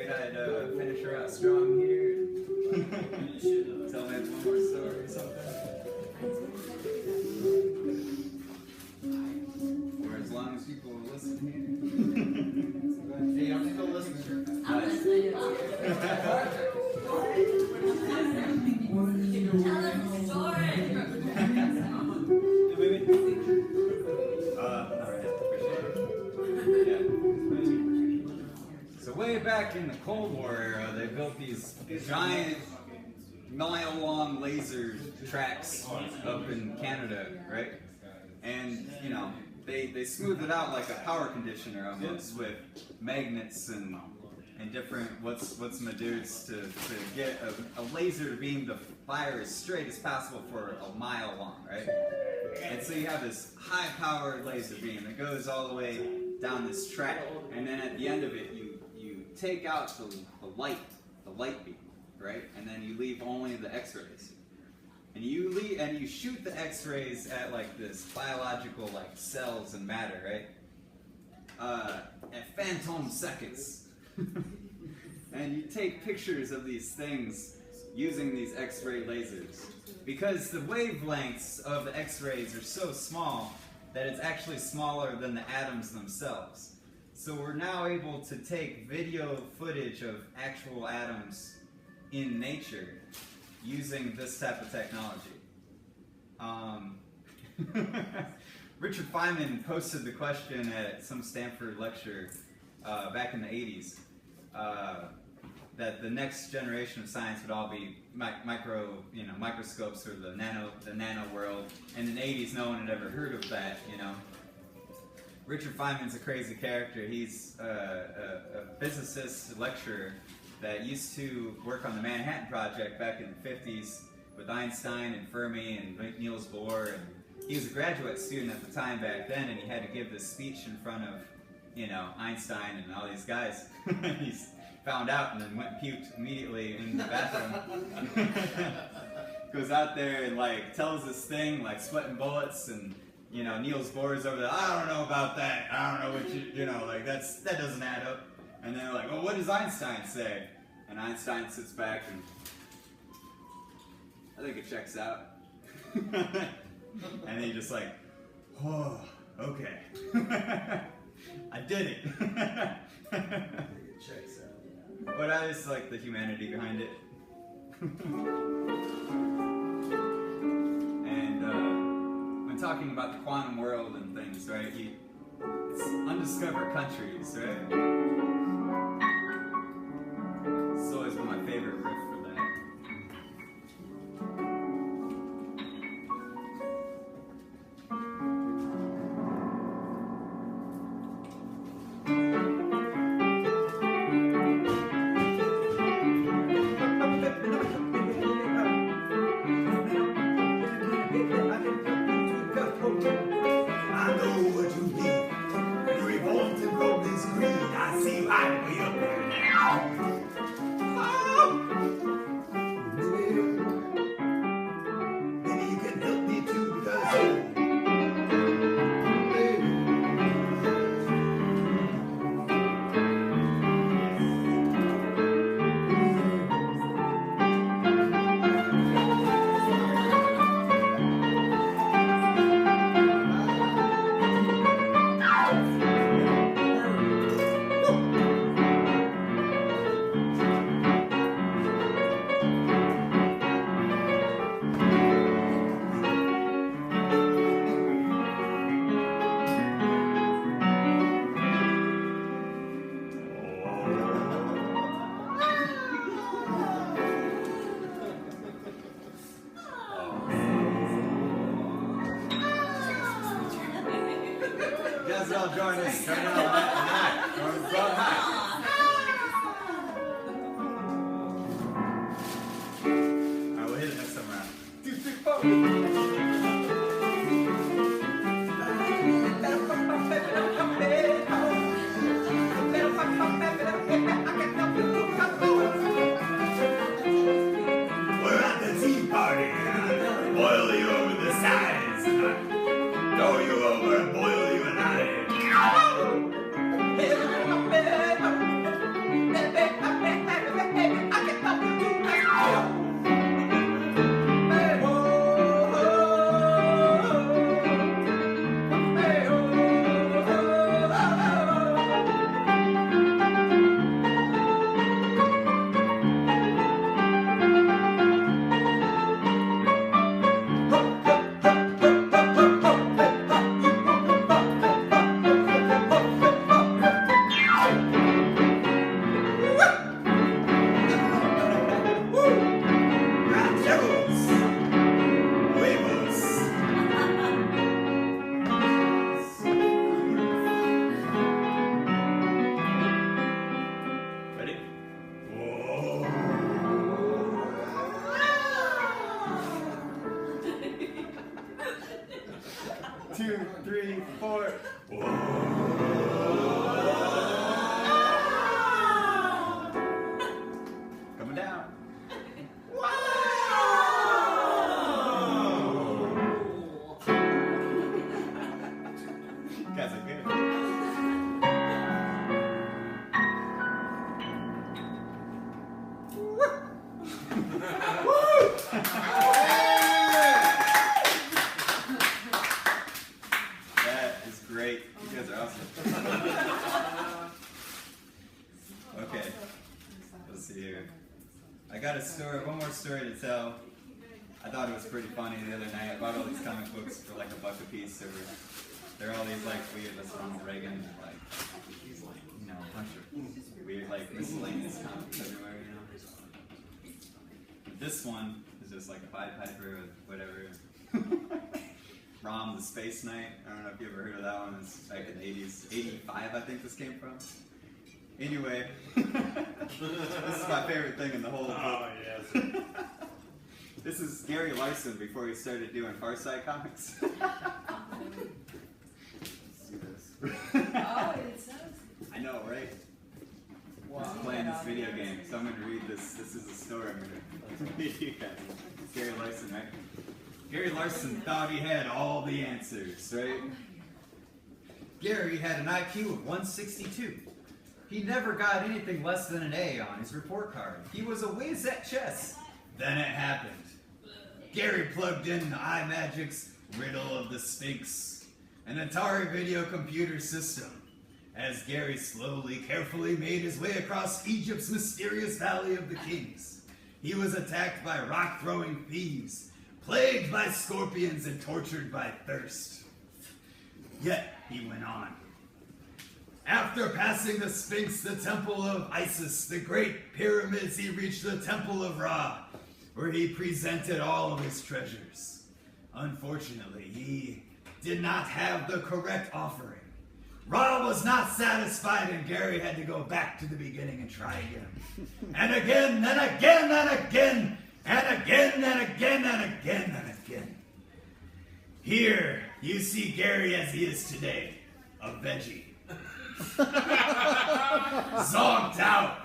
figured I'd finish her out strong here. Tell me one more story or something. Or as long as people will listen here. Hey, I'm still listening. I'm listening. Tell us a story. Hey, baby. Alright, appreciate it. Yeah. So way back in the Cold War era, they built these giant, mile-long laser tracks up in Canada, right? And, you know, they smoothed it out like a power conditioner almost with magnets and different what's my dudes to get a laser to beam the fire as straight as possible for a mile long, right? And so you have this high-powered laser beam that goes all the way down this track, and then at the end of it, you take out the light beam, right? And then you leave only the X-rays. And you shoot the X-rays at like this biological like cells and matter, right? At phantom seconds. And you take pictures of these things using these X-ray lasers. Because the wavelengths of the X-rays are so small that it's actually smaller than the atoms themselves. So we're now able to take video footage of actual atoms in nature using this type of technology. Richard Feynman posted the question at some Stanford lecture back in the 80s that the next generation of science would all be microscopes or the nano world. And in the 80s, no one had ever heard of that, you know. Richard Feynman's a crazy character. He's a physicist, lecturer that used to work on the Manhattan Project back in the 50s with Einstein and Fermi and Niels Bohr. And he was a graduate student at the time back then, and he had to give this speech in front of, you know, Einstein and all these guys. He's found out and then went and puked immediately in the bathroom. Goes out there and like tells this thing like sweating bullets, and you know Niels Bohr is over there. I don't know about that. I don't know what you know like that doesn't add up. And then they're like, well, what does Einstein say? And Einstein sits back and I think it checks out. And he just like, oh, okay. I did it. Checks out. But I just like the humanity behind it. And when talking about the quantum world and things, right, it's undiscovered countries, right? It's always been my favorite riff for that. Join us. Turn it on high. Alright, we'll hit it next time around. 2, 3, 4. We're at the tea party. Boil you over the sides. Throw you over and boil you and I. got a story, one more story to tell. I thought it was pretty funny the other night. I bought all these comic books for like $1 a piece. They're all these like weird, that's Ronald Reagan, and like, you know, a bunch of weird like miscellaneous comics everywhere, you know. This one is just like a Pied Piper or whatever. Rom the Space Knight. I don't know if you ever heard of that one. It's back in the 80s. 85, I think this came from. Anyway, this is my favorite thing in the whole book. Oh, yes. This is Gary Larson before he started doing Far Side comics. Let's see this. Oh, it says. I know, right? Wow. I'm playing this video game, so I'm going to read this. This is a story I'm going to read you guys. It's Gary Larson, right? Gary Larson thought he had all the answers, right? Gary had an IQ of 162. He never got anything less than an A on his report card. He was a whiz at chess. Then it happened. Gary plugged in iMagic's Riddle of the Sphinx, an Atari video computer system. As Gary slowly, carefully made his way across Egypt's mysterious Valley of the Kings, he was attacked by rock-throwing thieves, plagued by scorpions, and tortured by thirst. Yet he went on. After passing the Sphinx, the Temple of Isis, the Great Pyramids, he reached the Temple of Ra, where he presented all of his treasures. Unfortunately, he did not have the correct offering. Ra was not satisfied, and Gary had to go back to the beginning and try again. And again, and again, and again, and again, and again, and again, and again. Here, you see Gary as he is today, a veggie. Zonked out.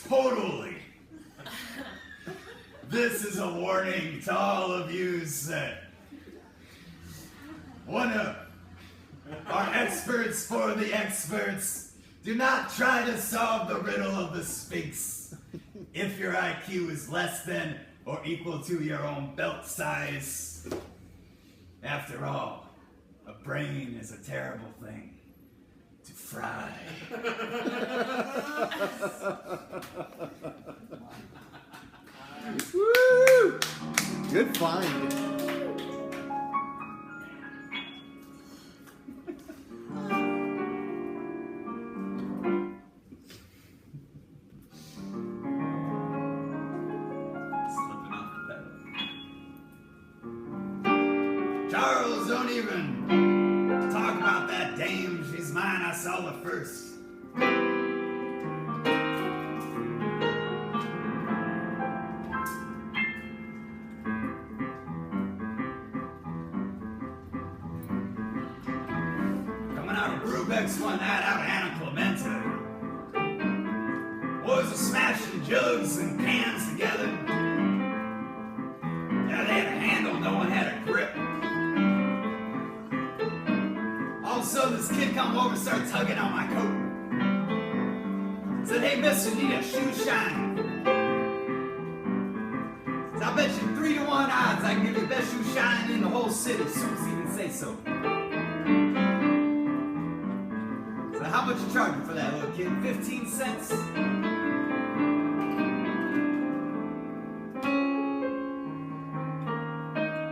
Totally. This is a warning to all of you that one of our experts for the experts. Do not try to solve the riddle of the Sphinx if your IQ is less than or equal to your own belt size. After all, a brain is a terrible thing to fry. Woo! Good find. Slipping off the pedal. Charles, don't even talk about that dame. She's mine. I saw her first. Brubeck's one night out of Anna Clementa. Boys were smashing jugs and cans together. Yeah, they had a handle, no one had a grip. All of a sudden, this kid come over and started tugging on my coat. Said, "Hey, mister, you need a shoe shine." Said, "I bet you 3 to 1 odds I can give you the best shoe shine in the whole city." As soon as he even say so. How much you charging for that, little kid? 15 cents?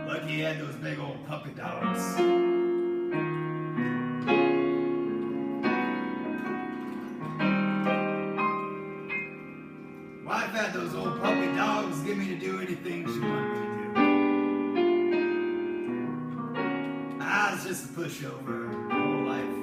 Lucky he had those big old puppy dogs. Wife had those old puppy dogs give me to do anything she wanted me to do. I was just a pushover my whole life.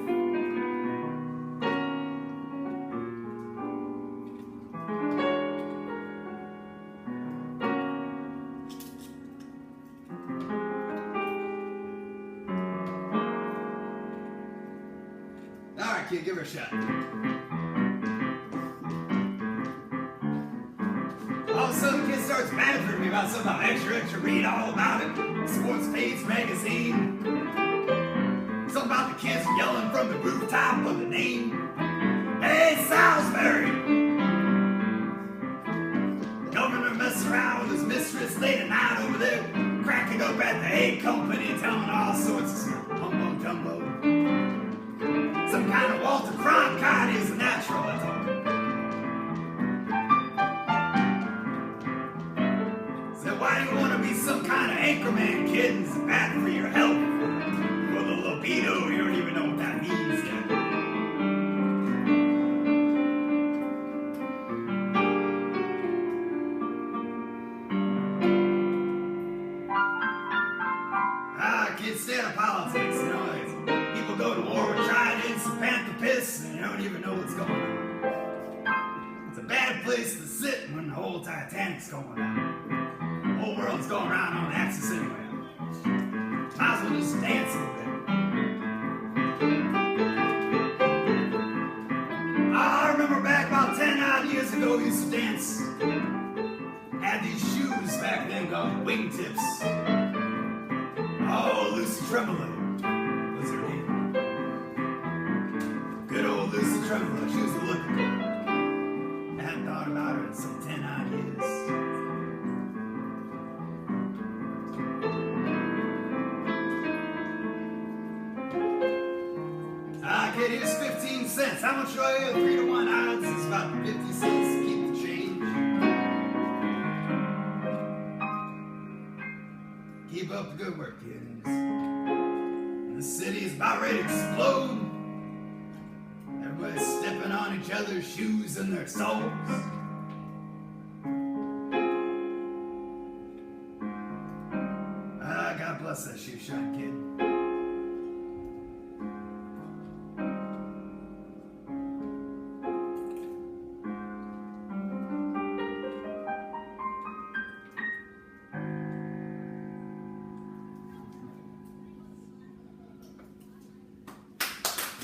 Alright, kid, give her a shot. All of a sudden, the kid starts badgering me about something extra, read all about it. Sports Page magazine. Something about the kids yelling from the rooftop of the name. Hey, Salisbury! Governor messed around with his mistress late at night over there, cracking up at the egg company, telling all sorts of humbo-jumbo. Some kind of Walter Cronkite is a natural, that's all. kittens are bad for your health. For the libido, you don't even know what that means yet. I can't stand politics, you know. People go to war with tridents and panther piss, and you don't even know what's going on. It's a bad place to sit when the whole Titanic's going down. The whole world's going around on axis anyway. Might as well just dance a little bit. I remember back about 10 odd years ago, we used to dance. Had these shoes back then called wingtips. Oh, Lucy Tremolo was her name. Good old Lucy Tremolo. She was the looking girl. I hadn't thought about her in some 10 odd years. Okay, here's 15 cents. How much do I owe? 3 to 1 odds. It's about 50 cents to keep the change. Keep up the good work, kids. The city is about ready to explode. Everybody's stepping on each other's shoes and their soles. God bless that shoe shine, kid.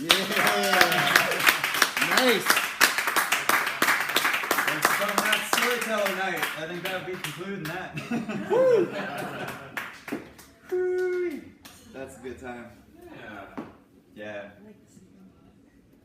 Yeah. Nice. And from that storyteller night, I think that would be concluding that. That's a good time. Yeah. Yeah.